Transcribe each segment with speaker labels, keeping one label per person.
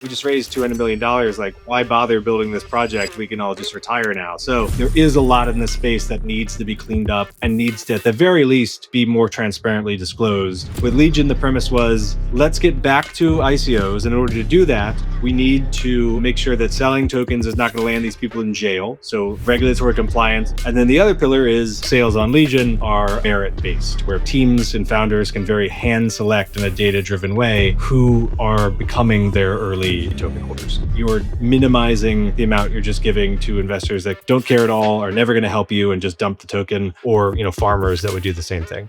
Speaker 1: we just raised $200 million. Like, why bother building this project? We can all just retire now. So there is a lot in this space that needs to be cleaned up and needs to, at the very least, be more transparently disclosed. With Legion, the premise was, let's get back to ICOs. In order to do that, we need to make sure that selling tokens is not going to land these people in jail. So regulatory compliance. And then the other pillar is sales on Legion are merit-based, where teams and founders can very hand select in a data-driven way who are becoming their early token holders. You're minimizing the amount you're just giving to investors that don't care at all, are never going to help you, and just dump the token, or farmers that would do the same thing.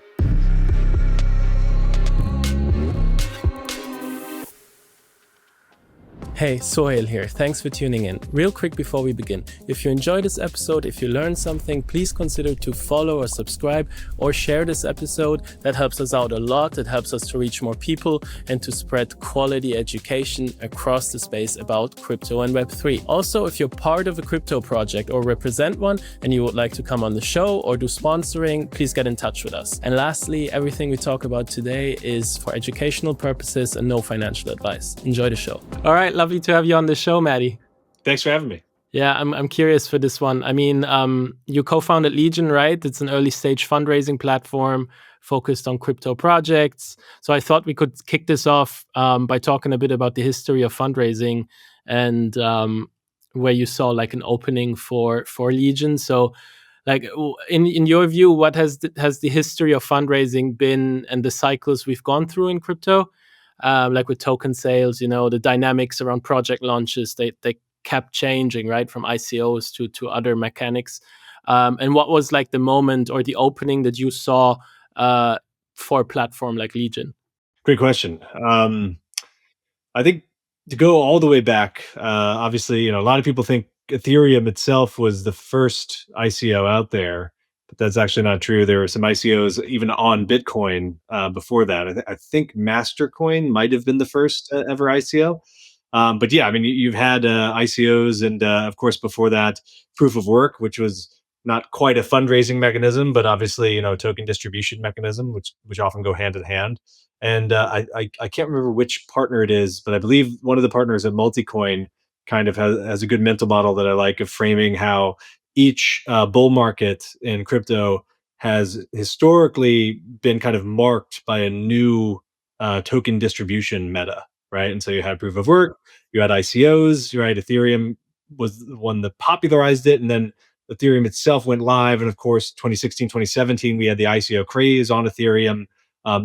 Speaker 2: Hey, Sohejl here. Thanks for tuning in. Real quick before we begin, if you enjoyed this episode, if you learned something, please consider to follow or subscribe or share this episode. That helps us out a lot. It helps us to reach more people and to spread quality education across the space about crypto and Web3. Also, if you're part of a crypto project or represent one and you would like to come on the show or do sponsoring, please get in touch with us. And lastly, everything we talk about today is for educational purposes and no financial advice. Enjoy the show. All right, lovely to have you on the show, Matty.
Speaker 1: Thanks for having me.
Speaker 2: Yeah, I'm curious for this one. I mean, you co-founded Legion, right? It's an early stage fundraising platform focused on crypto projects. So I thought we could kick this off by talking a bit about the history of fundraising and where you saw like an opening for Legion. So like in your view, what has the history of fundraising been and the cycles we've gone through in crypto? Like with token sales, the dynamics around project launches, they kept changing, right? From ICOs to other mechanics. And what was like the moment or the opening that you saw for a platform like Legion?
Speaker 1: Great question. I think to go all the way back, obviously, a lot of people think Ethereum itself was the first ICO out there, but that's actually not true. There were some ICOs even on Bitcoin before that. I think Mastercoin might have been the first ever ICO. But yeah, I mean, you've had ICOs, and of course, before that, proof of work, which was not quite a fundraising mechanism, but obviously, a token distribution mechanism, which often go hand in hand. And I can't remember which partner it is, but I believe one of the partners at Multicoin kind of has a good mental model that I like of framing how each bull market in crypto has historically been kind of marked by a new token distribution meta, right? And so you had proof of work, you had ICOs, right? Ethereum was the one that popularized it, and then Ethereum itself went live. And of course, 2016, 2017, we had the ICO craze on Ethereum.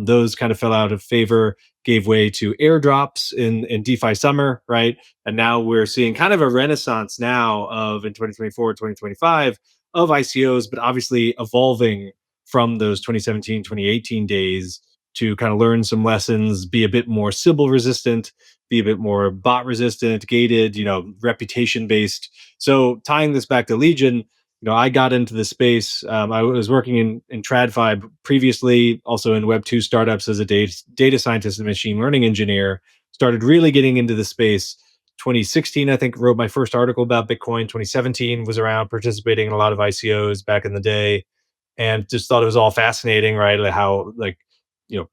Speaker 1: Those kind of fell out of favor, gave way to airdrops in DeFi summer, right? And now we're seeing kind of a renaissance now of in 2024, 2025 of ICOs, but obviously evolving from those 2017, 2018 days to kind of learn some lessons, be a bit more Sybil resistant, be a bit more bot resistant, gated, reputation based. So tying this back to Legion, I got into the space. I was working in TradFi previously, also in Web2 startups as a data scientist and machine learning engineer. Started really getting into the space 2016, I think, wrote my first article about Bitcoin. 2017 was around participating in a lot of ICOs back in the day, and just thought it was all fascinating, right? Like how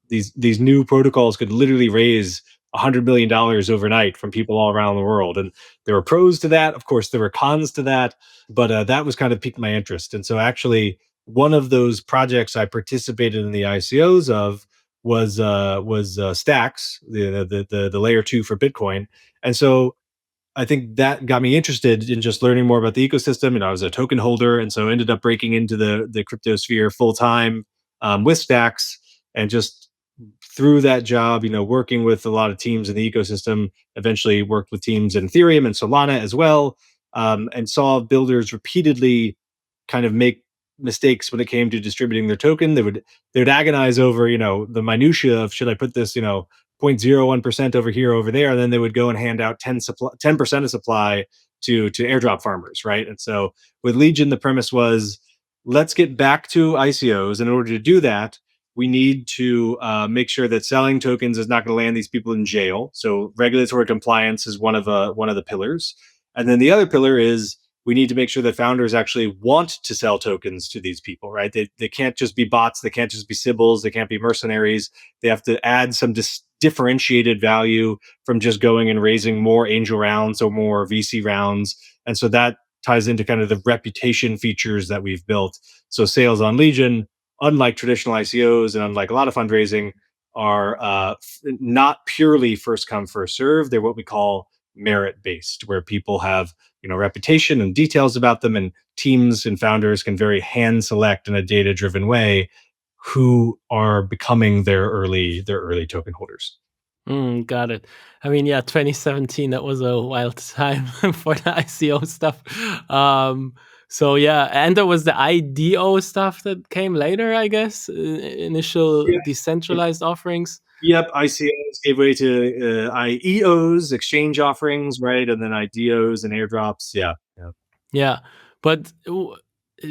Speaker 1: these new protocols could literally raise $100 million overnight from people all around the world. And there were pros to that. Of course, there were cons to that, but that was kind of piqued my interest. And so actually one of those projects I participated in the ICOs of was Stacks, the layer 2 for Bitcoin. And so I think that got me interested in just learning more about the ecosystem. And I was a token holder, and so ended up breaking into the crypto sphere full time with Stacks, and just through that job, working with a lot of teams in the ecosystem, eventually worked with teams in Ethereum and Solana as well, and saw builders repeatedly kind of make mistakes when it came to distributing their token. They would agonize over, the minutia of, should I put this, 0.01% over here, over there, and then they would go and hand out 10% of supply to airdrop farmers, right? And so with Legion, the premise was, let's get back to ICOs. In order to do that, we need to make sure that selling tokens is not going to land these people in jail. So regulatory compliance is one of the pillars, and then the other pillar is we need to make sure that founders actually want to sell tokens to these people, right? They can't just be bots, they can't just be Sybils, they can't be mercenaries. They have to add some differentiated value from just going and raising more angel rounds or more VC rounds. And so that ties into kind of the reputation features that we've built. So sales on Legion, unlike traditional ICOs and unlike a lot of fundraising, are not purely first come first serve. They're what we call merit based, where people have reputation and details about them, and teams and founders can very hand select in a data driven way who are becoming their early token holders.
Speaker 2: Got it. I mean, yeah, 2017, that was a wild time for the ICO stuff. Um, so yeah, and there was the IDO stuff that came later, I guess, initial
Speaker 1: Yeah.
Speaker 2: decentralized offerings.
Speaker 1: Yep, ICOs gave way to IEOs, exchange offerings, right, and then IDOs and airdrops. Yeah, yeah.
Speaker 2: Yeah, but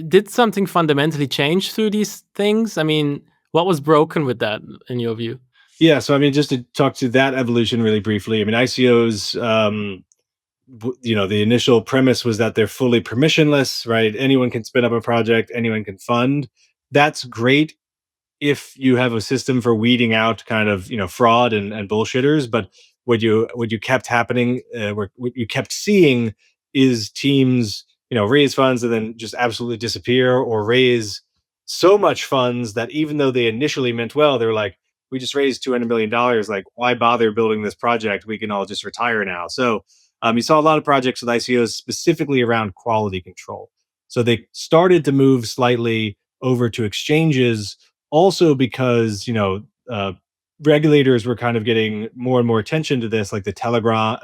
Speaker 2: did something fundamentally change through these things? I mean, what was broken with that, in your view?
Speaker 1: Yeah, so I mean, just to talk to that evolution really briefly, I mean, ICOs, the initial premise was that they're fully permissionless, right? Anyone can spin up a project, anyone can fund. That's great if you have a system for weeding out kind of fraud and bullshitters. But what you kept happening, what you kept seeing is teams raise funds and then just absolutely disappear, or raise so much funds that even though they initially meant well, they're like, we just raised $200 million, like why bother building this project, we can all just retire now. So you saw a lot of projects with ICOs specifically around quality control. So they started to move slightly over to exchanges, also because regulators were kind of getting more and more attention to this, like the Telegram,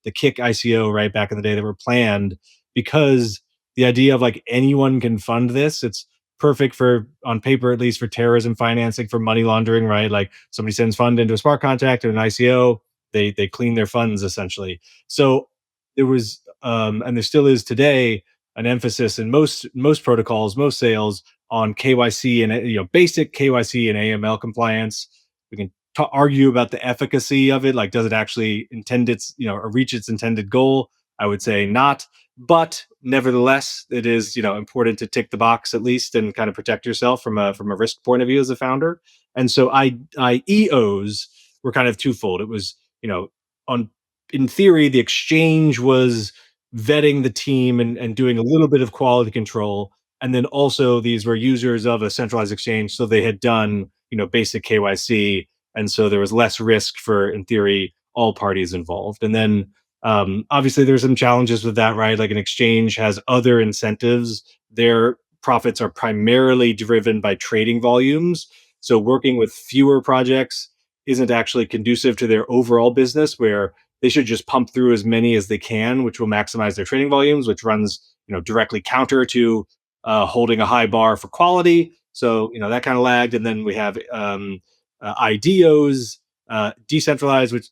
Speaker 1: the Kick ICO, right back in the day, that were planned, because the idea of like anyone can fund this. It's perfect for, on paper at least, for terrorism financing, for money laundering, right? Like somebody sends fund into a smart contract or an ICO, they clean their funds essentially. So there was, and there still is today, an emphasis in most protocols, most sales, on KYC and basic KYC and AML compliance. We can argue about the efficacy of it, like does it actually intend its or reach its intended goal? I would say not, but nevertheless, it is important to tick the box at least and kind of protect yourself from a risk point of view as a founder. And so IEOs were kind of twofold. It was on in theory the exchange was vetting the team and doing a little bit of quality control, and then also these were users of a centralized exchange, so they had done basic KYC, and so there was less risk for, in theory, all parties involved. And then obviously there's some challenges with that, right? Like an exchange has other incentives. Their profits are primarily driven by trading volumes, so working with fewer projects isn't actually conducive to their overall business, where they should just pump through as many as they can, which will maximize their trading volumes, which runs directly counter to holding a high bar for quality. So that kind of lagged. And then we have IDOs, decentralized, which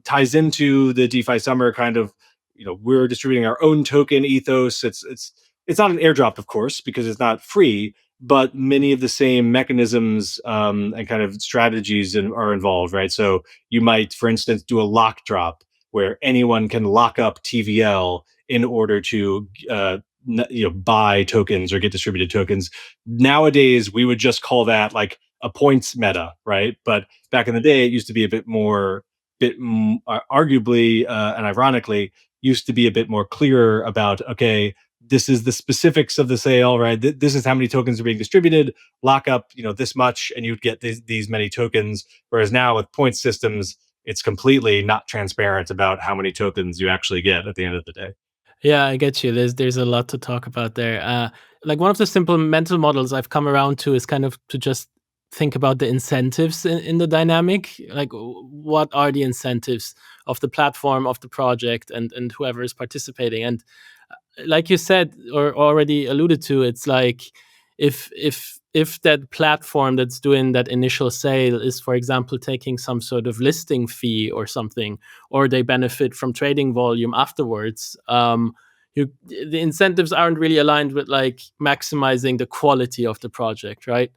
Speaker 1: ties into the DeFi summer kind of. We're distributing our own token ethos. It's not an airdrop, of course, because it's not free, but many of the same mechanisms and kind of strategies are involved, right? So you might, for instance, do a lock drop where anyone can lock up TVL in order to buy tokens or get distributed tokens. Nowadays, we would just call that like a points meta, right? But back in the day, it used to be a bit more, arguably and ironically, used to be a bit more clear about, okay, this is the specifics of the sale, right? This is how many tokens are being distributed. Lock up, this much, and you'd get these many tokens. Whereas now with point systems, it's completely not transparent about how many tokens you actually get at the end of the day.
Speaker 2: Yeah, I get you. There's a lot to talk about there. Like one of the simple mental models I've come around to is kind of to just think about the incentives in the dynamic. Like, what are the incentives of the platform, of the project, and whoever is participating? And like you said or already alluded to, it's like if that platform that's doing that initial sale is, for example, taking some sort of listing fee or something, or they benefit from trading volume afterwards, the incentives aren't really aligned with like maximizing the quality of the project, right?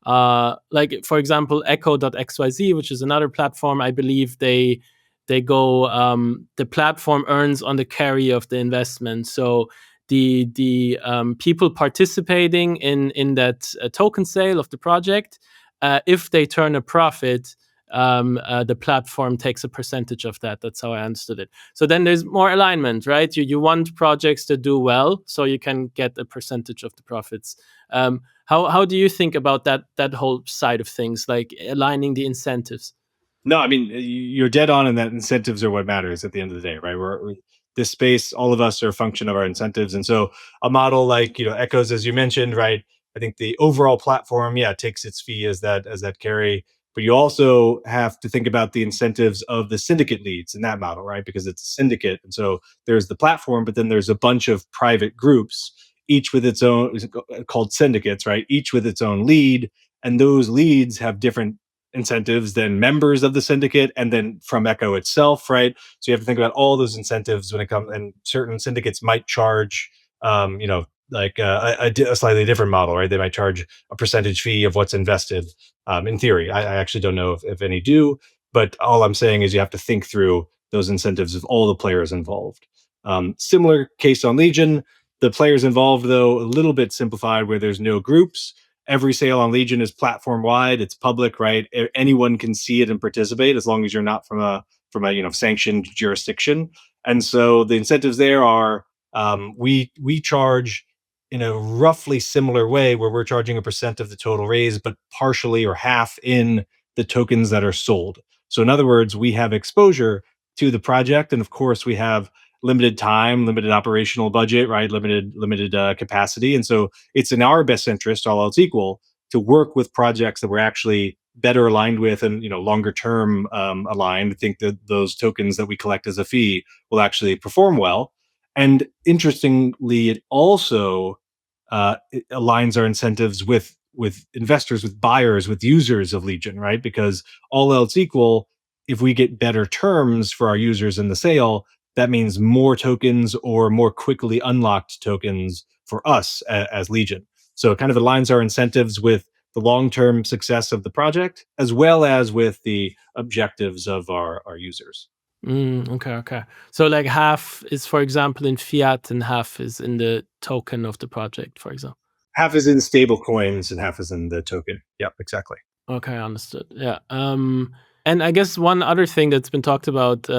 Speaker 2: Like for example, Echo.xyz, which is another platform, I believe they go the platform earns on the carry of the investment. So the people participating in that token sale of the project, if they turn a profit, the platform takes a percentage of that. That's how I understood it. So then there's more alignment, right? You want projects to do well, so you can get a percentage of the profits. How do you think about that whole side of things, like aligning the incentives?
Speaker 1: No, I mean, you're dead on in that incentives are what matters at the end of the day, right? This space, all of us are a function of our incentives. And so a model like, Echoes, as you mentioned, right? I think the overall platform, yeah, takes its fee as that carry. But you also have to think about the incentives of the syndicate leads in that model, right? Because it's a syndicate. And so there's the platform, but then there's a bunch of private groups, each with its own, called syndicates, right? Each with its own lead. And those leads have different incentives than members of the syndicate and then from Echo itself, right? So you have to think about all those incentives when it comes, and certain syndicates might charge, like a slightly different model, right? They might charge a percentage fee of what's invested. In theory, I actually don't know if any do, but all I'm saying is you have to think through those incentives of all the players involved. Similar case on Legion. The players involved, though, a little bit simplified where there's no groups. Every sale on Legion is platform wide. It's public, right? Anyone can see it and participate as long as you're not from a sanctioned jurisdiction. And so the incentives there are, we charge in a roughly similar way where we're charging a percent of the total raise, but partially or half in the tokens that are sold. So in other words, we have exposure to the project, and of course we have limited time, limited operational budget, right? Limited capacity, and so it's in our best interest, all else equal, to work with projects that we're actually better aligned with and longer term aligned. I think that those tokens that we collect as a fee will actually perform well. And interestingly, it also it aligns our incentives with investors, with buyers, with users of Legion, right? Because all else equal, if we get better terms for our users in the sale, that means more tokens or more quickly unlocked tokens for us as Legion. So it kind of aligns our incentives with the long-term success of the project as well as with the objectives of our users.
Speaker 2: Okay, okay. So like half is, for example, in fiat and half is in the token of the project, for example.
Speaker 1: Half is in stable coins and half is in the token. Yep, exactly.
Speaker 2: Okay, understood. Yeah. And I guess one other thing that's been talked about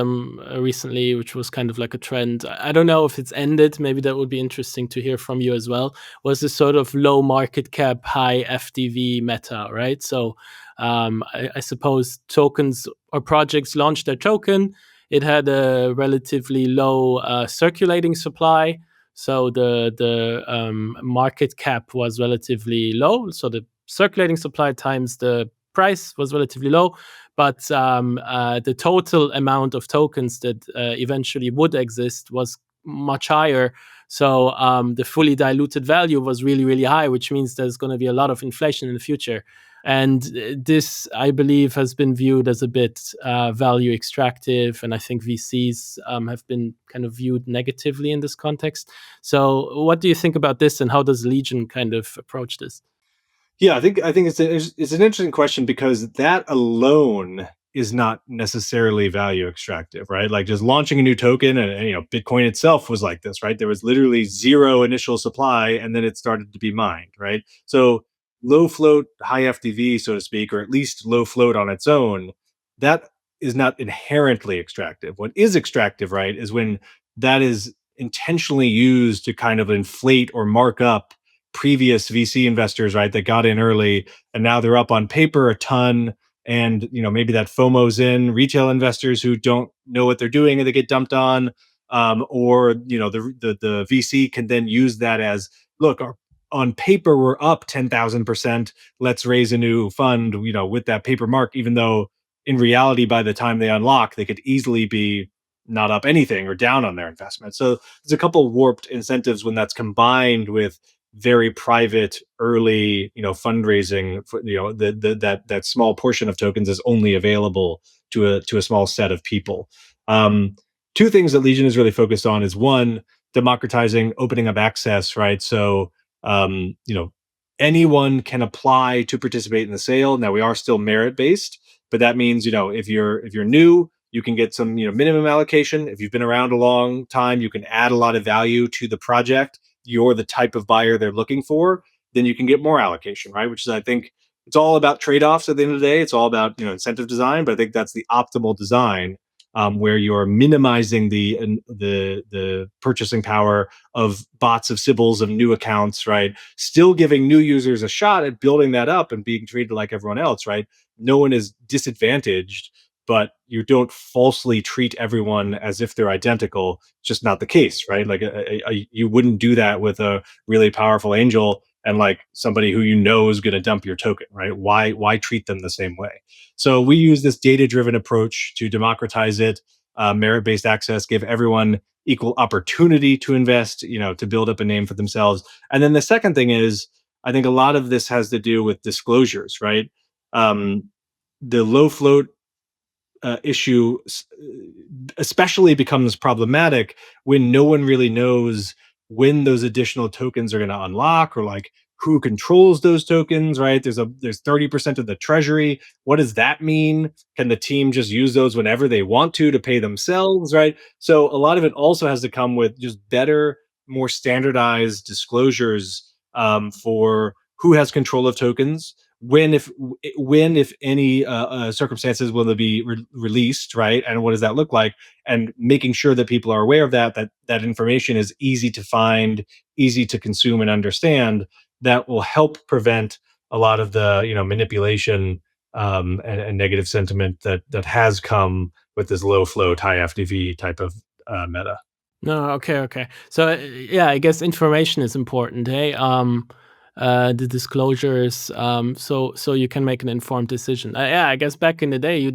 Speaker 2: recently, which was kind of like a trend, I don't know if it's ended, maybe that would be interesting to hear from you as well, was this sort of low market cap, high FDV meta, right? So I suppose tokens or projects launched their token, it had a relatively low circulating supply. So the market cap was relatively low. So the circulating supply times the price was relatively low, but the total amount of tokens that eventually would exist was much higher. So the fully diluted value was really, really high, which means there's going to be a lot of inflation in the future. And this, I believe, has been viewed as a bit value extractive. And I think VCs have been kind of viewed negatively in this context. So, what do you think about this, and how does Legion kind of approach this?
Speaker 1: Yeah, I think it's an interesting question because that alone is not necessarily value extractive, right? Like just launching a new token, and Bitcoin itself was like this, right? There was literally zero initial supply, and then it started to be mined, right? So low float, high FTV, so to speak, or at least low float on its own, that is not inherently extractive. What is extractive, right, is when that is intentionally used to kind of inflate or mark up previous VC investors, right, that got in early and now they're up on paper a ton. And maybe that FOMO's in retail investors who don't know what they're doing and they get dumped on. Or the VC can then use that as, look, on paper we're up 10,000%. Let's raise a new fund, with that paper mark, even though in reality by the time they unlock, they could easily be not up anything or down on their investment. So there's a couple warped incentives when that's combined with very private early fundraising for that small portion of tokens is only available to a small set of people. um Two things that Legion is really focused on is, one, democratizing, opening up access, right? So anyone can apply to participate in the sale. Now we are still merit based, but that means if you're new, you can get some minimum allocation. If you've been around a long time, you can add a lot of value to the project, you're the type of buyer they're looking for, then you can get more allocation, right? Which is, I think, It's all about trade-offs at the end of the day. It's all about, incentive design, but I think that's the optimal design, where you're minimizing the purchasing power of bots, of Sybils, of new accounts, right? Still giving new users a shot at building that up and being treated like everyone else, right? No one is disadvantaged, but you don't falsely treat everyone as if they're identical. It's just not the case, right? Like you wouldn't do that with a really powerful angel and like somebody who is going to dump your token, right? Why treat them the same way? So we use this data driven approach to democratize it, merit based access, give everyone equal opportunity to invest, to build up a name for themselves. And then the second thing is, I think a lot of this has to do with disclosures, right? Um, the low float issue especially becomes problematic when no one really knows when those additional tokens are going to unlock, or like who controls those tokens, right? There's 30% of the treasury. What does that mean? Can the team just use those whenever they want to pay themselves, right? So a lot of it also has to come with just better, more standardized disclosures, for who has control of tokens, when if any circumstances will they be released, right, and what does that look like, and making sure that people are aware of that information is easy to find, easy to consume and understand. That will help prevent a lot of the manipulation, and negative sentiment that has come with this low float high FDV type of meta.
Speaker 2: No, okay, okay. So yeah, I guess information is important, hey? The disclosures, so you can make an informed decision. Yeah, I guess back in the day, you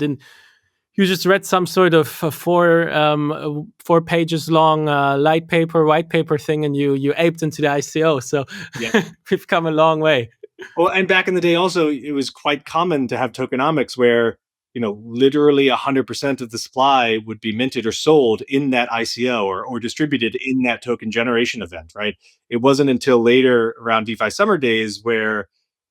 Speaker 2: just read some sort of 4 pages long white paper thing, and you aped into the ICO. So
Speaker 1: Yeah.
Speaker 2: we've come a long way.
Speaker 1: Well, and back in the day, also, it was quite common to have tokenomics where, literally 100% of the supply would be minted or sold in that ICO, or distributed in that token generation event, right? It wasn't until later around DeFi summer days where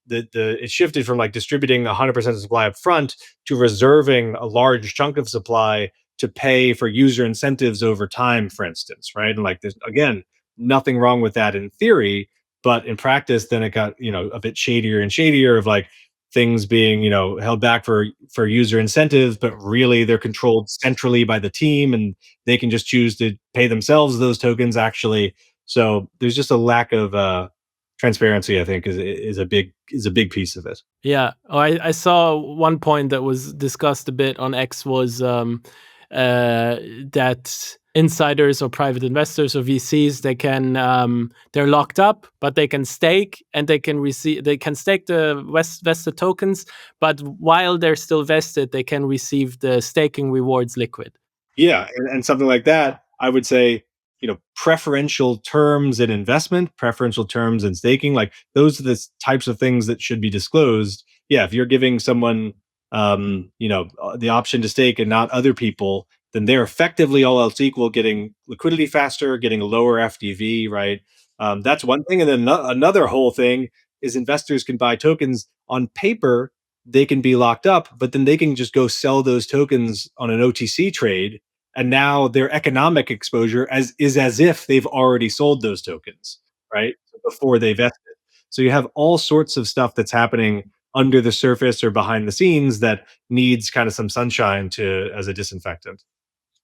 Speaker 1: it shifted from like distributing 100% of supply up front to reserving a large chunk of supply to pay for user incentives over time, for instance, right? And like, there's again, nothing wrong with that in theory, but in practice, then it got a bit shadier and shadier, of like things being held back for user incentives, but really they're controlled centrally by the team, and they can just choose to pay themselves those tokens actually. So there's just a lack of transparency, I think, is a big piece of it.
Speaker 2: Yeah. Oh, I saw one point that was discussed a bit on X was that insiders or private investors or VCs, they're locked up, but they can stake, and they can stake the vested tokens, but while they're still vested, they can receive the staking rewards liquid.
Speaker 1: Yeah, and something like that, I would say, preferential terms in investment, preferential terms in staking, like those are the types of things that should be disclosed. Yeah, if you're giving someone, the option to stake and not other people, then they're effectively, all else equal, getting liquidity faster, getting a lower FDV, right? That's one thing, and then another whole thing is investors can buy tokens on paper. They can be locked up, but then they can just go sell those tokens on an OTC trade, and now their economic exposure as if they've already sold those tokens, right? Before they vested. So you have all sorts of stuff that's happening under the surface or behind the scenes that needs kind of some sunshine to as a disinfectant.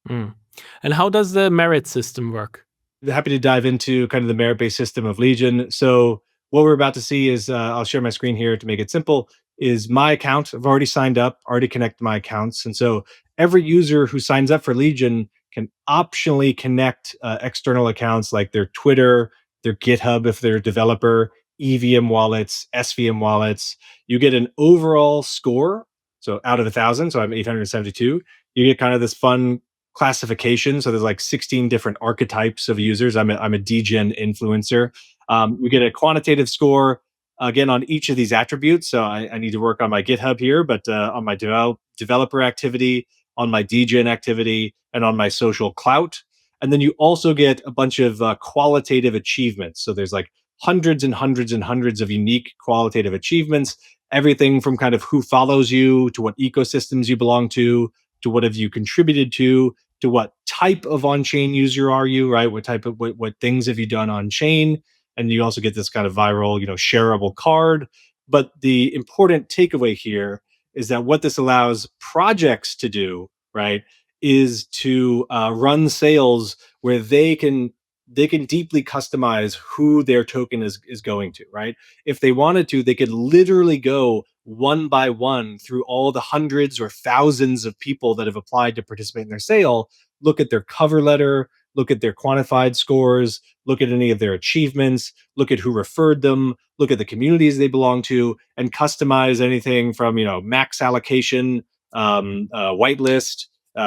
Speaker 2: Mm. And how does the merit system work?
Speaker 1: Happy to dive into kind of the merit-based system of Legion. So what we're about to see is, I'll share my screen here to make it simple, is my account. I've already signed up, already connected my accounts. And so every user who signs up for Legion can optionally connect external accounts like their Twitter, their GitHub if they're a developer, EVM wallets, SVM wallets. You get an overall score. So out of 1,000, so I'm 872, you get kind of this fun classification. So there's like 16 different archetypes of users. I'm a degen influencer. You get a quantitative score again on each of these attributes. So I need to work on my GitHub here, but on my developer activity, on my degen activity, and on my social clout. And then you also get a bunch of qualitative achievements. So there's like hundreds and hundreds and hundreds of unique qualitative achievements. Everything from kind of who follows you, to what ecosystems you belong to what have you contributed to what type of on-chain user are you, right? What things have you done on chain? And you also get this kind of viral, shareable card. But the important takeaway here is that what this allows projects to do, right, is to run sales where they can deeply customize who their token is going to, right? If they wanted to, they could literally go one by one through all the hundreds or thousands of people that have applied to participate in their sale, look at their cover letter, look at their quantified scores, look at any of their achievements, look at who referred them, look at the communities they belong to, and customize anything from max allocation, whitelist,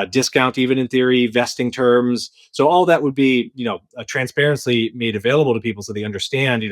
Speaker 1: discount, even in theory, vesting terms. So all that would be transparently made available to people, so they understand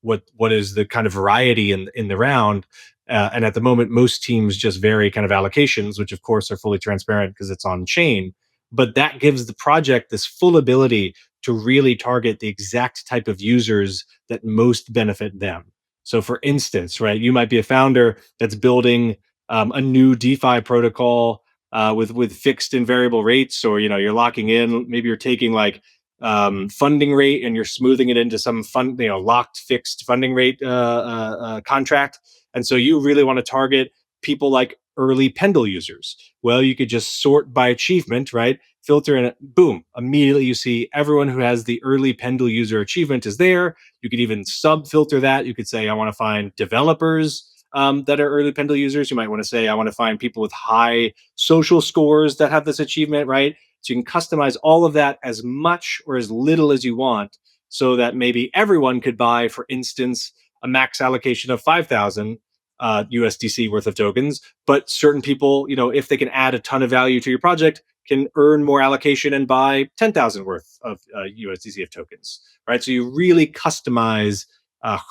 Speaker 1: what is the kind of variety in the round. And at the moment, most teams just vary kind of allocations, which of course are fully transparent because it's on chain. But that gives the project this full ability to really target the exact type of users that most benefit them. So, for instance, right, you might be a founder that's building a new DeFi protocol with fixed and variable rates, or you're locking in. Maybe you're taking like funding rate and you're smoothing it into some locked fixed funding rate contract. And so you really want to target people like early Pendle users. Well, you could just sort by achievement, right? Filter in it, boom, immediately you see everyone who has the early Pendle user achievement is there. You could even sub filter that. You could say, I want to find developers that are early Pendle users. You might want to say, I want to find people with high social scores that have this achievement, right? So you can customize all of that as much or as little as you want, so that maybe everyone could buy, for instance, a max allocation of 5,000 USDC worth of tokens. But certain people, if they can add a ton of value to your project, can earn more allocation and buy 10,000 worth of USDC of tokens, right? So you really customize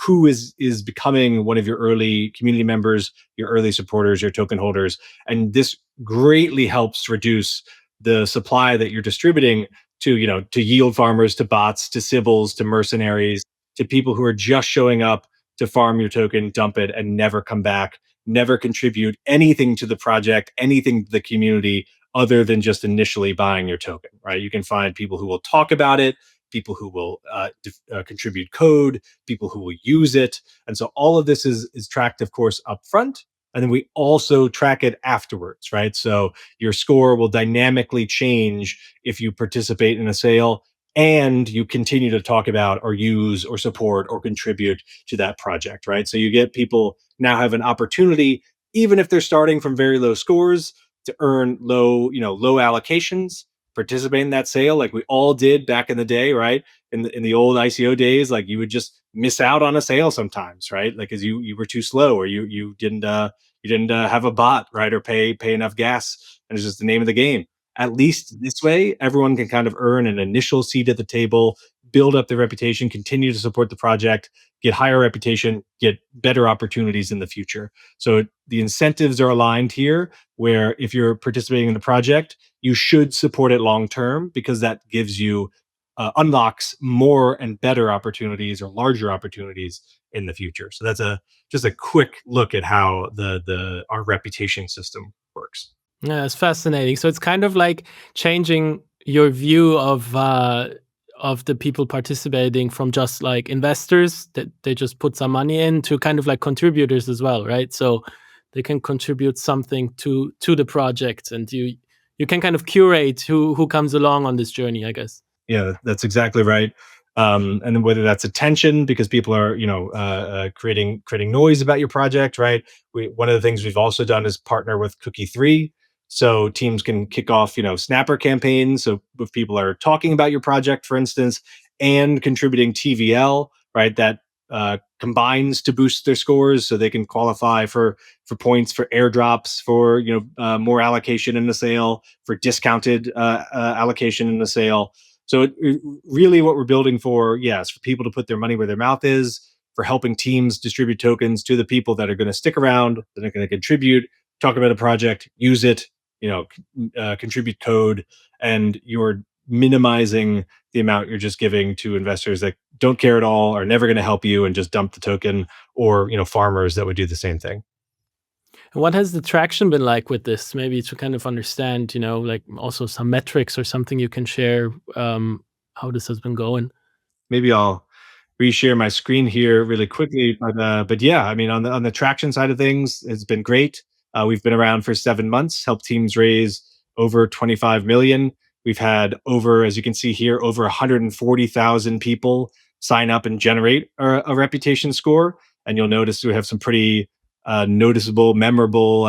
Speaker 1: who is becoming one of your early community members, your early supporters, your token holders, and this greatly helps reduce the supply that you're distributing to yield farmers, to bots, to Sybils, to mercenaries, to people who are just showing up to farm your token, dump it, and never come back, never contribute anything to the project, anything to the community, other than just initially buying your token, right? You can find people who will talk about it, people who will contribute code, people who will use it. And so all of this is tracked, of course, up front. And then we also track it afterwards, right? So your score will dynamically change if you participate in a sale and you continue to talk about or use or support or contribute to that project, right? So you get people now have an opportunity, even if they're starting from very low scores, to earn low allocations, participate in that sale like we all did back in the day, right? In the old ICO days, like you would just miss out on a sale sometimes, right? Like because you were too slow, or you didn't have a bot, right? Or pay enough gas, and it's just the name of the game. At least this way, everyone can kind of earn an initial seat at the table, build up their reputation, continue to support the project, get higher reputation, get better opportunities in the future. So the incentives are aligned here, where if you're participating in the project, you should support it long term, because that gives you unlocks more and better opportunities or larger opportunities in the future. So that's just a quick look at how the our reputation system works.
Speaker 2: Yeah, it's fascinating. So it's kind of like changing your view of the people participating from just like investors that they just put some money in, to kind of like contributors as well, right? So they can contribute something to the project, and you can kind of curate who comes along on this journey, I guess.
Speaker 1: Yeah, that's exactly right. And then whether that's attention because people are, creating noise about your project, right? One of the things we've also done is partner with Cookie 3, so teams can kick off, snapper campaigns. So if people are talking about your project, for instance, and contributing TVL, right, that combines to boost their scores, so they can qualify for points, for airdrops, for more allocation in the sale, for discounted allocation in the sale. So really what we're building for, yes, for people to put their money where their mouth is, for helping teams distribute tokens to the people that are going to stick around, that are going to contribute, talk about a project, use it, contribute code, and you're minimizing the amount you're just giving to investors that don't care at all, are never going to help you, and just dump the token, or farmers that would do the same thing.
Speaker 2: And what has the traction been like with this? Maybe to kind of understand, like also some metrics or something you can share, how this has been going.
Speaker 1: Maybe I'll reshare my screen here really quickly, but yeah, I mean, on the traction side of things, it's been great. We've been around for 7 months, helped teams raise over 25 million. We've had over, as you can see here, over 140,000 people sign up and generate a reputation score. And you'll notice we have some pretty noticeable, memorable,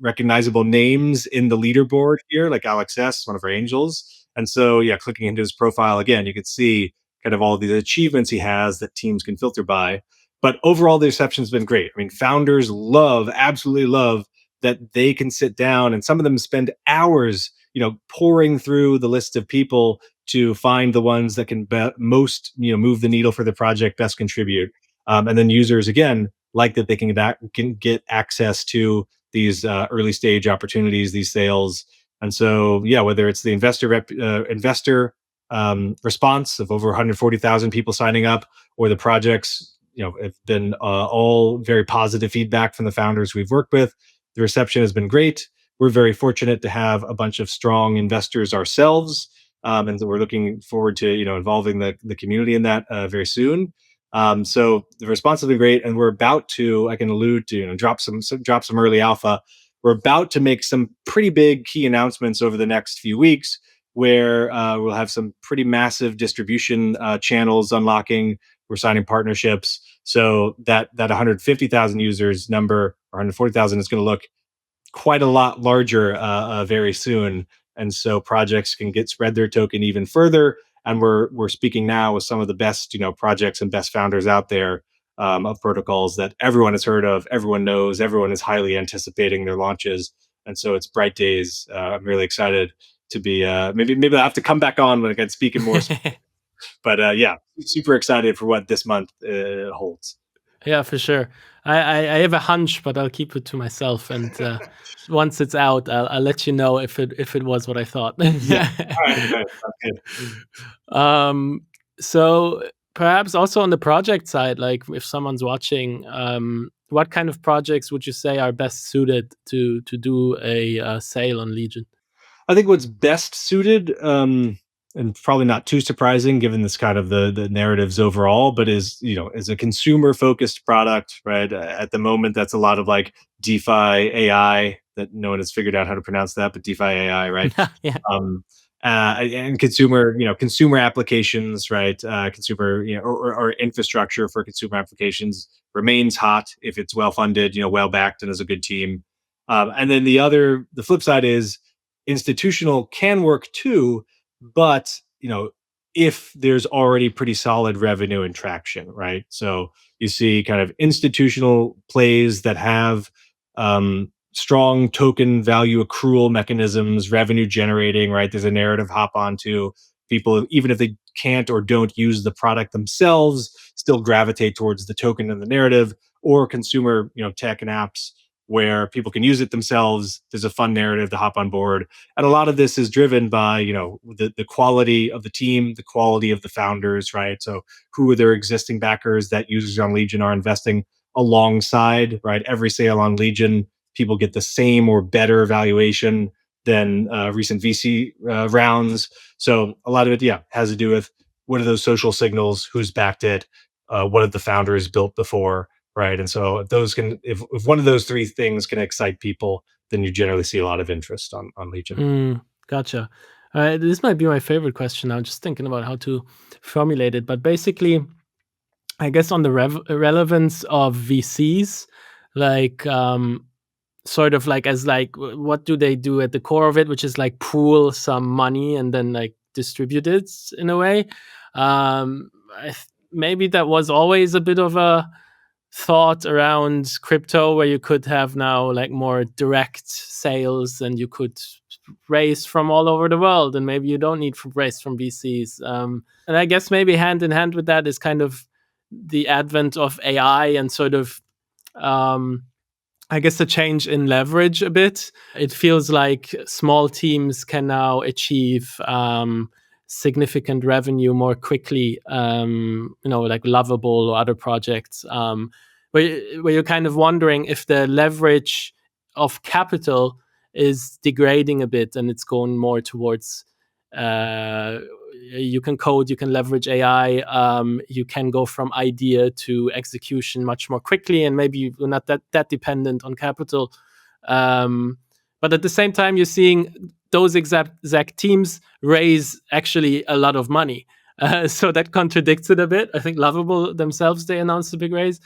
Speaker 1: recognizable names in the leaderboard here, like Alex S, one of our angels. And so, yeah, clicking into his profile again, you can see kind of all the achievements he has that teams can filter by. But overall, the reception's been great. I mean, founders love, absolutely love that they can sit down, and some of them spend hours, pouring through the list of people to find the ones that can most, move the needle for the project, best contribute. And then users again like that they can get access to these early stage opportunities, these sales. And so, yeah, whether it's the investor response of over 140,000 people signing up, or the projects, have been all very positive feedback from the founders we've worked with. The reception has been great. We're very fortunate to have a bunch of strong investors ourselves, and so we're looking forward to involving the community in that very soon. So the response has been great, and we're about to, I can allude to, drop some early alpha. We're about to make some pretty big key announcements over the next few weeks, where we'll have some pretty massive distribution channels unlocking. We're signing partnerships, so that 150,000 users number, or 140,000, is going to look quite a lot larger very soon. And so projects can get spread their token even further. And we're speaking now with some of the best projects and best founders out there, of protocols that everyone has heard of, everyone knows, everyone is highly anticipating their launches. And so it's bright days. I'm really excited to be maybe I'll have to come back on when I can speak in more. But yeah, super excited for what this month holds.
Speaker 2: Yeah, for sure. I have a hunch, but I'll keep it to myself. And once it's out, I'll let you know if it was what I thought.
Speaker 1: Yeah. All right. Sounds good.
Speaker 2: um, so perhaps also on the project side, like if someone's watching, what kind of projects would you say are best suited to do a sale on Legion?
Speaker 1: I think what's best suited, and probably not too surprising given this kind of the narratives overall, but is a consumer focused product, right? At the moment, that's a lot of like DeFi AI, that no one has figured out how to pronounce that, but DeFi AI, right?
Speaker 2: Yeah.
Speaker 1: um, and consumer applications, right? Consumer, or infrastructure for consumer applications remains hot if it's well funded, well backed, and as a good team. And then the flip side is institutional can work too, but if there's already pretty solid revenue and traction, right? So you see kind of institutional plays that have strong token value accrual mechanisms, revenue generating, right? There's a narrative hop onto. People, even if they can't or don't use the product themselves, still gravitate towards the token and the narrative. Or consumer, tech and apps where people can use it themselves. There's a fun narrative to hop on board. And a lot of this is driven by the quality of the team, the quality of the founders, right? So who are their existing backers that users on Legion are investing alongside, right? Every sale on Legion, people get the same or better valuation than recent VC rounds. So a lot of it, yeah, has to do with what are those social signals, who's backed it, what have the founders built before, right? And so if one of those three things can excite people, then you generally see a lot of interest on Legion.
Speaker 2: Gotcha. This might be my favorite question. I'm just thinking about how to formulate it, but basically, I guess on the relevance of VCs, like sort of like as like what do they do at the core of it, which is like pool some money and then like distribute it in a way. Maybe that was always a bit of a thought around crypto where you could have now like more direct sales and you could raise from all over the world, and maybe you don't need to raise from VCs. And I guess maybe hand in hand with that is kind of the advent of AI and sort of I guess the change in leverage a bit. It feels like small teams can now achieve significant revenue more quickly, like Lovable or other projects, where you're kind of wondering if the leverage of capital is degrading a bit and it's going more towards uh, you can code, you can leverage AI, you can go from idea to execution much more quickly, and maybe you're not that dependent on capital. Um, but at the same time, you're seeing those exact teams raise actually a lot of money. So that contradicts it a bit. I think Lovable themselves, they announced a big raise.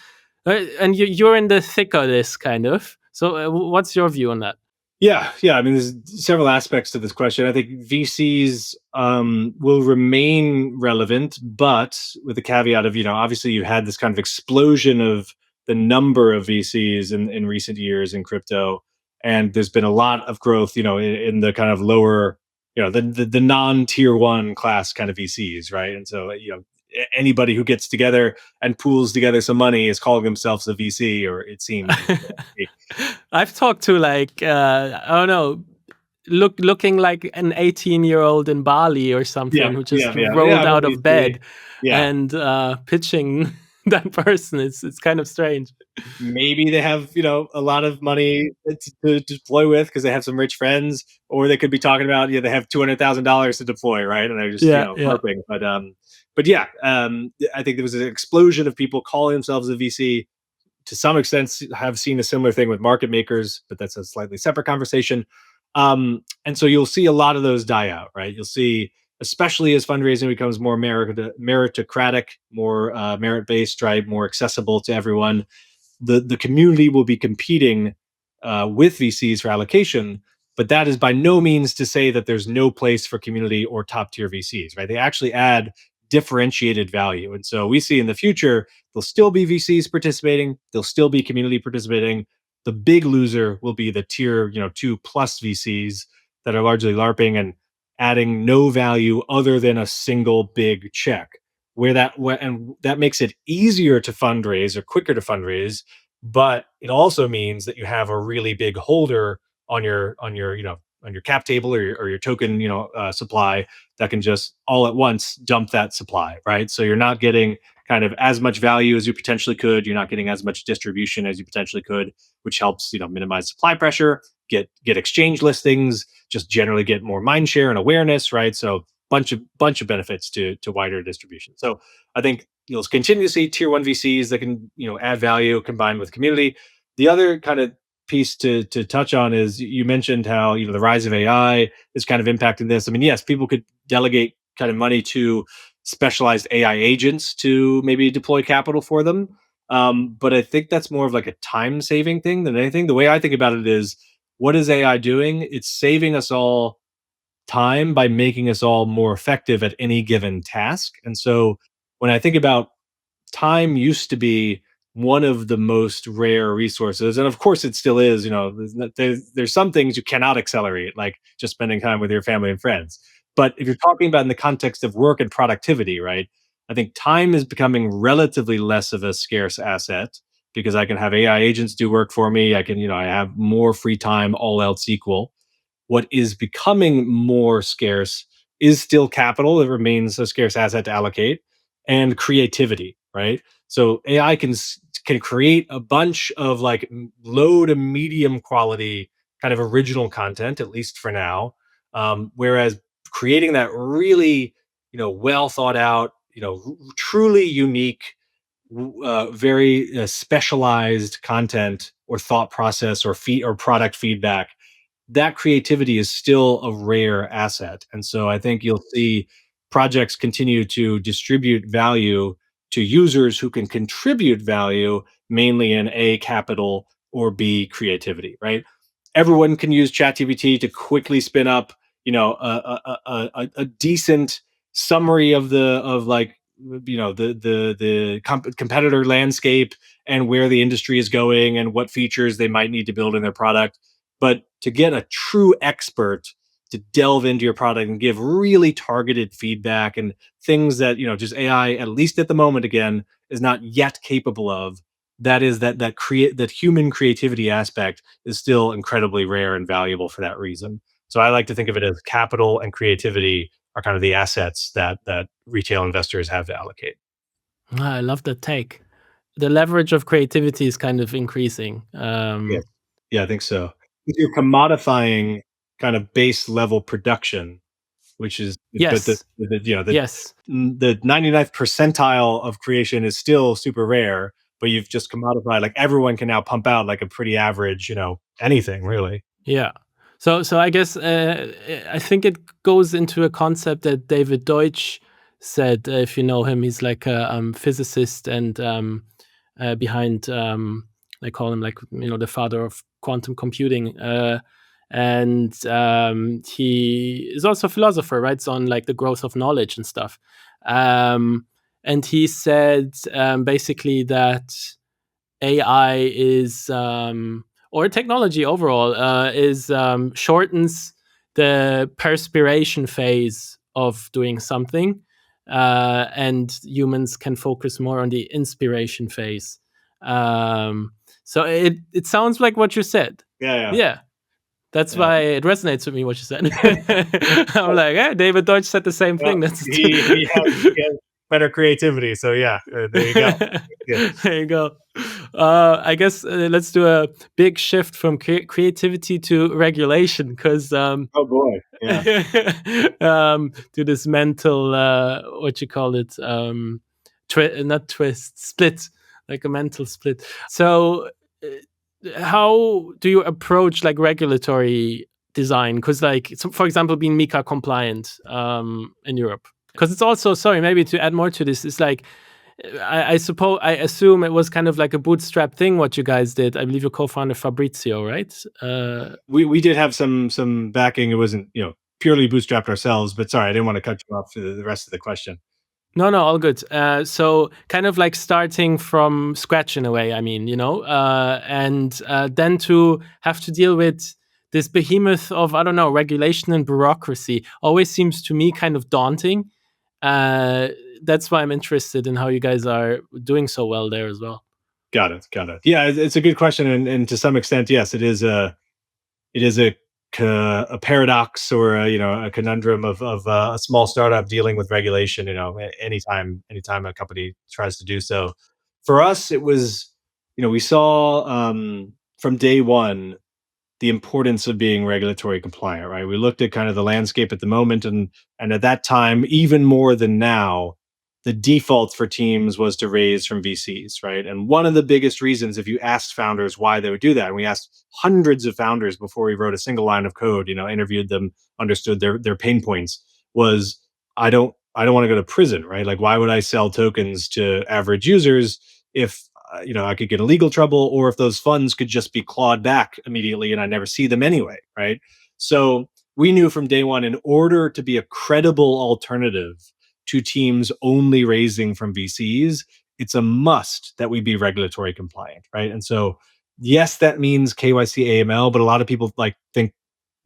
Speaker 2: And you're in the thick of this kind of. So what's your view on that?
Speaker 1: Yeah. I mean, there's several aspects to this question. I think VCs will remain relevant, but with the caveat of, obviously you had this kind of explosion of the number of VCs in recent years in crypto, and there's been a lot of growth, in the kind of lower, the non-tier one class kind of VCs, right? And so, anybody who gets together and pools together some money is calling themselves a VC, or it seems.
Speaker 2: I've talked to like I don't know, looking like an 18-year-old in Bali or
Speaker 1: Yeah,
Speaker 2: something who
Speaker 1: yeah,
Speaker 2: just
Speaker 1: yeah, yeah.
Speaker 2: rolled
Speaker 1: I'm a
Speaker 2: out of bed
Speaker 1: VC. Yeah,
Speaker 2: and pitching that person. It's kind of strange.
Speaker 1: maybe they have a lot of money to deploy with because they have some rich friends, or they could be talking about they have $200,000 to deploy, right? And they're just
Speaker 2: Yeah, yeah.
Speaker 1: LARPing. But yeah, I think there was an explosion of people calling themselves a VC. To some extent, have seen a similar thing with market makers, but that's a slightly separate conversation. And so you'll see a lot of those die out, right? You'll see, especially as fundraising becomes more meritocratic, more merit based, right, more accessible to everyone, the community will be competing with VCs for allocation. But that is by no means to say that there's no place for community or top tier VCs, right? They actually add differentiated value. And so we see in the future, there'll still be VCs participating, there'll still be community participating. The big loser will be the tier, 2+ VCs that are largely LARPing and adding no value other than a single big check. And that makes it easier to fundraise or quicker to fundraise, but it also means that you have a really big holder on your cap table, or your token supply, that can just all at once dump that supply, right? So you're not getting kind of as much value as you potentially could, you're not getting as much distribution as you potentially could, which helps minimize supply pressure, get exchange listings, just generally get more mind share and awareness, right? So bunch of benefits to wider distribution. So I think you'll continue to see tier one VCs that can add value combined with community. The other kind of piece to touch on is, you mentioned how the rise of AI is kind of impacting this. I mean, yes, people could delegate kind of money to specialized AI agents to maybe deploy capital for them. But I think that's more of like a time saving thing than anything. The way I think about it is, what is AI doing? It's saving us all time by making us all more effective at any given task. And so when I think about, time used to be one of the most rare resources, and of course it still is. There's some things you cannot accelerate, like just spending time with your family and friends. But if you're talking about in the context of work and productivity, right, I think time is becoming relatively less of a scarce asset, because I can have AI agents do work for me. I have more free time, all else equal. What is becoming more scarce is still capital. It remains a scarce asset to allocate, and creativity, right? So AI can create a bunch of like low to medium quality kind of original content, at least for now. Whereas creating that really well thought out, truly unique, very specialized content or thought process or or product feedback, that creativity is still a rare asset. And so I think you'll see projects continue to distribute value to users who can contribute value, mainly in A, capital, or B, creativity, right? Everyone can use ChatGPT to quickly spin up, a decent summary of like, the competitor landscape and where the industry is going and what features they might need to build in their product. But to get a true expert to delve into your product and give really targeted feedback and things that just AI, at least at the moment, again, is not yet capable of, that human creativity aspect is still incredibly rare and valuable for that reason. So I like to think of it as capital and creativity are kind of the assets that retail investors have to allocate.
Speaker 2: Ah, I love that take. The leverage of creativity is kind of increasing.
Speaker 1: Yes. Yeah, I think so. You're commodifying kind of base level production, which is, but
Speaker 2: Yes.
Speaker 1: the
Speaker 2: Yes.
Speaker 1: the 99th percentile of creation is still super rare, but you've just commodified, like everyone can now pump out like a pretty average, anything really.
Speaker 2: Yeah. So I guess I think it goes into a concept that David Deutsch said. If you know him, he's like a physicist and behind they call him like the father of quantum computing. And he is also a philosopher, writes on like the growth of knowledge and stuff. And he said basically that AI is or technology overall is shortens the perspiration phase of doing something, and humans can focus more on the inspiration phase. So it sounds like what you said.
Speaker 1: Yeah, yeah,
Speaker 2: Yeah, that's
Speaker 1: yeah.
Speaker 2: why it resonates with me what you said. I'm like, hey, David Deutsch said the same
Speaker 1: Well,
Speaker 2: thing. That's
Speaker 1: he has better creativity, so yeah, there you go. Yeah.
Speaker 2: there you go. I guess let's do a big shift from creativity to regulation, because
Speaker 1: Oh boy, yeah.
Speaker 2: to this mental, what you call it, not twist, split, like a mental split. So, how do you approach like regulatory design? Because, like, so for example, being MiCA compliant in Europe, because it's also, sorry, maybe to add more to this, it's like I assume it was kind of like a bootstrap thing what you guys did. I believe your co-founder Fabrizio, right?
Speaker 1: We did have some backing. It wasn't purely bootstrapped ourselves, but sorry, I didn't want to cut you off for the rest of the question.
Speaker 2: No, all good. So kind of like starting from scratch in a way. I mean, and then to have to deal with this behemoth of, I don't know, regulation and bureaucracy always seems to me kind of daunting. That's why I'm interested in how you guys are doing so well there as well.
Speaker 1: Got it. Yeah, it's a good question, and to some extent, yes, it is a paradox, or a conundrum of a small startup dealing with regulation. Anytime a company tries to do so. For us, it was, we saw from day one the importance of being regulatory compliant, right? We looked at kind of the landscape at the moment, and at that time, even more than now, the default for teams was to raise from VCs, right? And one of the biggest reasons, if you asked founders why they would do that, and we asked hundreds of founders before we wrote a single line of code, interviewed them, understood their pain points, was I don't want to go to prison, right? Like, why would I sell tokens to average users if I could get in legal trouble, or if those funds could just be clawed back immediately and I never see them anyway, right? So we knew from day one, in order to be a credible alternative to teams only raising from VCs, it's a must that we be regulatory compliant, right? And so, yes, that means KYC AML, but a lot of people think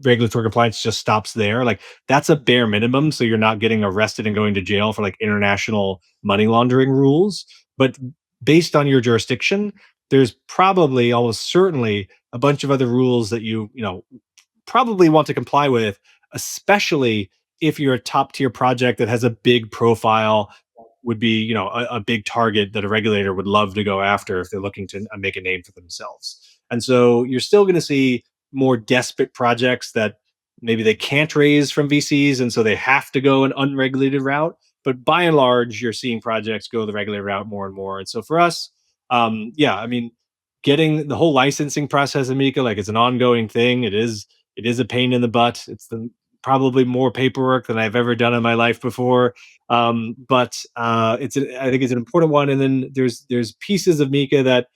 Speaker 1: regulatory compliance just stops there. Like, that's a bare minimum, so you're not getting arrested and going to jail for like international money laundering rules. But based on your jurisdiction, there's probably almost certainly a bunch of other rules that you probably want to comply with, especially if you're a top tier project that has a big profile, would be a big target that a regulator would love to go after if they're looking to make a name for themselves. And so you're still going to see more desperate projects that maybe they can't raise from VCs, and so they have to go an unregulated route. But by and large, you're seeing projects go the regulated route more and more. And so for us, yeah, I mean, getting the whole licensing process in MiCA, like, it's an ongoing thing. It is a pain in the butt. It's probably more paperwork than I've ever done in my life before. But I think it's an important one. And then there's pieces of MiCA that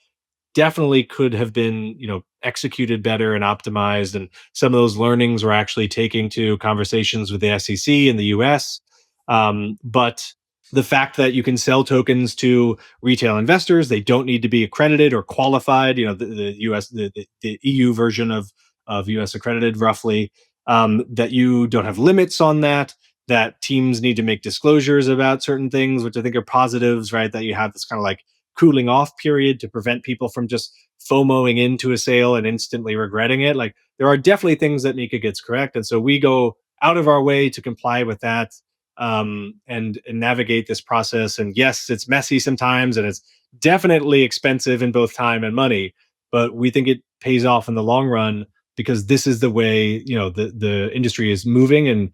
Speaker 1: definitely could have been executed better and optimized, and some of those learnings we're actually taking to conversations with the SEC in the US. But the fact that you can sell tokens to retail investors, they don't need to be accredited or qualified. The US, the EU version of US accredited, roughly. That you don't have limits on that. That teams need to make disclosures about certain things, which I think are positives, right? That you have this kind of like cooling off period to prevent people from just FOMOing into a sale and instantly regretting it. Like, there are definitely things that MiCA gets correct, and so we go out of our way to comply with that, and navigate this process. And yes, it's messy sometimes, and it's definitely expensive in both time and money, but we think it pays off in the long run, because this is the way the industry is moving. And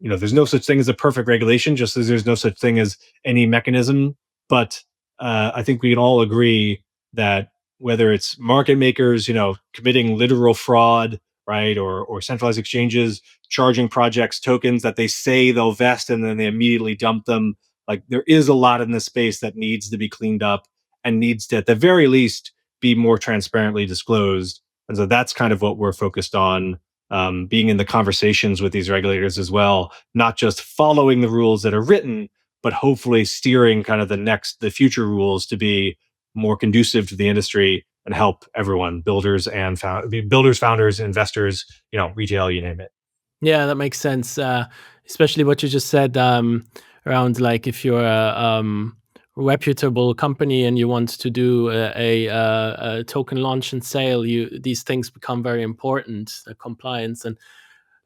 Speaker 1: there's no such thing as a perfect regulation, just as there's no such thing as any mechanism. But I think we can all agree that whether it's market makers, committing literal fraud, right, or centralized exchanges charging projects tokens that they say they'll vest and then they immediately dump them, like there is a lot in this space that needs to be cleaned up and needs to, at the very least, be more transparently disclosed. And so that's kind of what we're focused on, being in the conversations with these regulators as well, not just following the rules that are written, but hopefully steering kind of the future rules to be more conducive to the industry and help everyone, builders, founders, investors, retail, you name it.
Speaker 2: Yeah, that makes sense. Especially what you just said, around like if you're a reputable company and you want to do a token launch and sale, these things become very important, the compliance. And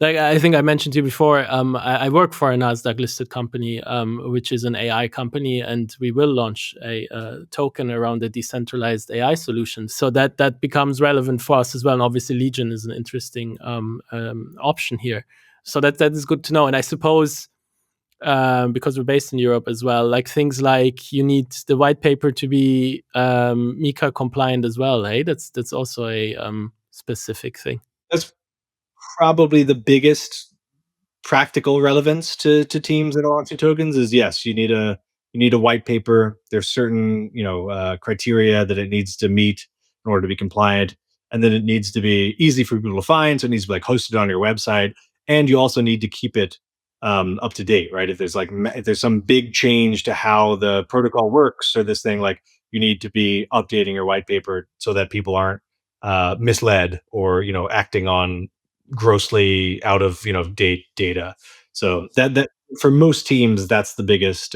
Speaker 2: like I think I mentioned to you before, I work for a Nasdaq listed company, which is an AI company, and we will launch a token around a decentralized AI solution. So that becomes relevant for us as well. And obviously, Legion is an interesting option here. So that is good to know. And I suppose, because we're based in Europe as well, like things like you need the white paper to be MiCA compliant as well. Hey, that's also a specific thing.
Speaker 1: That's probably the biggest practical relevance to teams that are launching tokens is, yes, you need a white paper. There's certain criteria that it needs to meet in order to be compliant, and then it needs to be easy for people to find. So it needs to be like hosted on your website, and you also need to keep it up to date, right? If there's some big change to how the protocol works or this thing, like you need to be updating your white paper so that people aren't misled or acting on grossly out of date data. So that for most teams, that's the biggest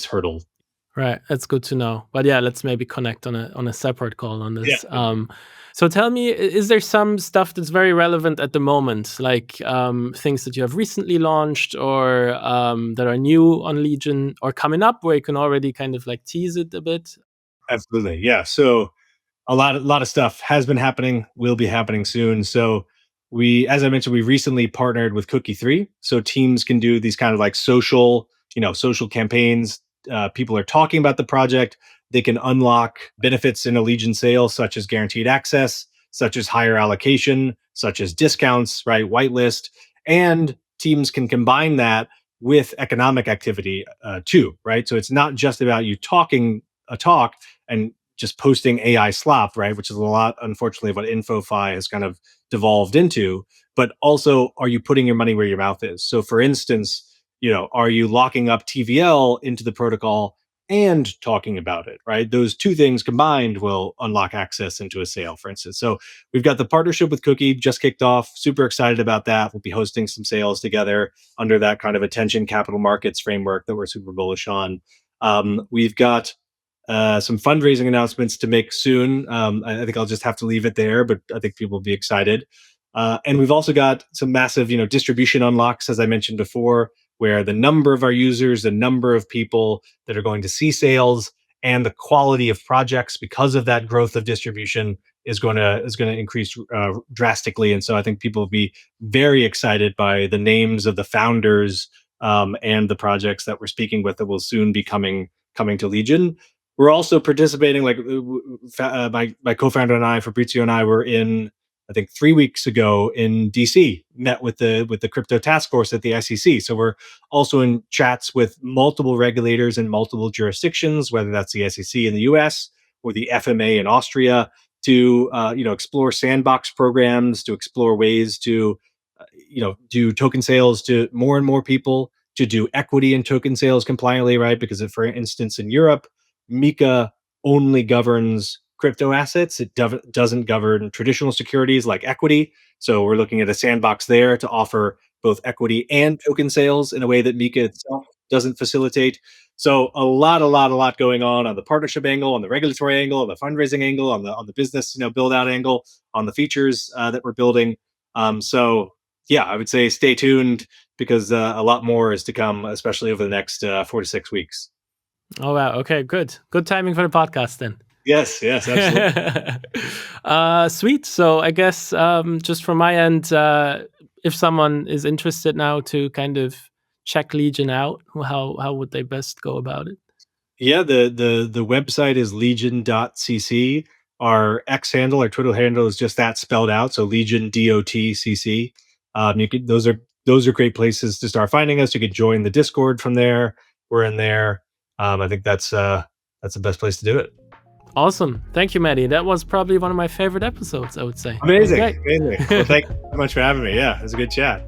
Speaker 1: hurdle.
Speaker 2: Right, that's good to know. But yeah, let's maybe connect on a separate call on
Speaker 1: Yeah.
Speaker 2: this. So tell me, is there some stuff that's very relevant at the moment, like things that you have recently launched or that are new on Legion or coming up, where you can already kind of like tease it a bit?
Speaker 1: Absolutely. Yeah. So a lot of stuff has been happening, will be happening soon. So as I mentioned, we recently partnered with Cookie 3. So teams can do these kind of like social campaigns. People are talking about the project. They can unlock benefits in a Legion sale, such as guaranteed access, such as higher allocation, such as discounts, right? Whitelist. And teams can combine that with economic activity too, right? So it's not just about you talking a talk and just posting AI slop, right? Which is a lot, unfortunately, of what InfoFi has kind of devolved into. But also, are you putting your money where your mouth is? So, for instance, are you locking up TVL into the protocol and talking about it, right? Those two things combined will unlock access into a sale, for instance. So, we've got the partnership with Cookie just kicked off. Super excited about that. We'll be hosting some sales together under that kind of attention capital markets framework that we're super bullish on. We've got some fundraising announcements to make soon. I think I'll just have to leave it there, but I think people will be excited. And we've also got some massive, distribution unlocks, as I mentioned before, where the number of our users, the number of people that are going to see sales, and the quality of projects because of that growth of distribution is going to increase drastically. And so I think people will be very excited by the names of the founders, and the projects that we're speaking with that will soon be coming to Legion. We're also participating, like my co-founder and I, Fabrizio and I, were in, I think 3 weeks ago in DC, met with the crypto task force at the ICC. So we're also in chats with multiple regulators in multiple jurisdictions, whether that's the SEC in the US or the FMA in Austria, to explore sandbox programs, to explore ways to do token sales to more and more people, to do equity and token sales compliantly, right? Because if, for instance, in Europe, MiCA only governs crypto assets. It doesn't govern traditional securities like equity. So we're looking at a sandbox there to offer both equity and token sales in a way that MiCA itself doesn't facilitate. So a lot going on the partnership angle, on the regulatory angle, on the fundraising angle, on the business build out angle, on the features that we're building. So yeah, I would say stay tuned because a lot more is to come, especially over the next 4 to 6 weeks.
Speaker 2: Oh wow, okay, good timing for the podcast then.
Speaker 1: Yes, yes, absolutely.
Speaker 2: Sweet. So I guess, just from my end, if someone is interested now to kind of check Legion out, how would they best go about it?
Speaker 1: Yeah, the website is legion.cc. Our X handle, our Twitter handle is just that spelled out. So Legion DOTCC. You could those are great places to start finding us. You could join the Discord from there. We're in there. I think that's the best place to do it.
Speaker 2: Awesome. Thank you, Matty. That was probably one of my favorite episodes, I would say. It was
Speaker 1: Amazing,
Speaker 2: great.
Speaker 1: amazing. Well, thank you so much for having me. Yeah, it was a good chat.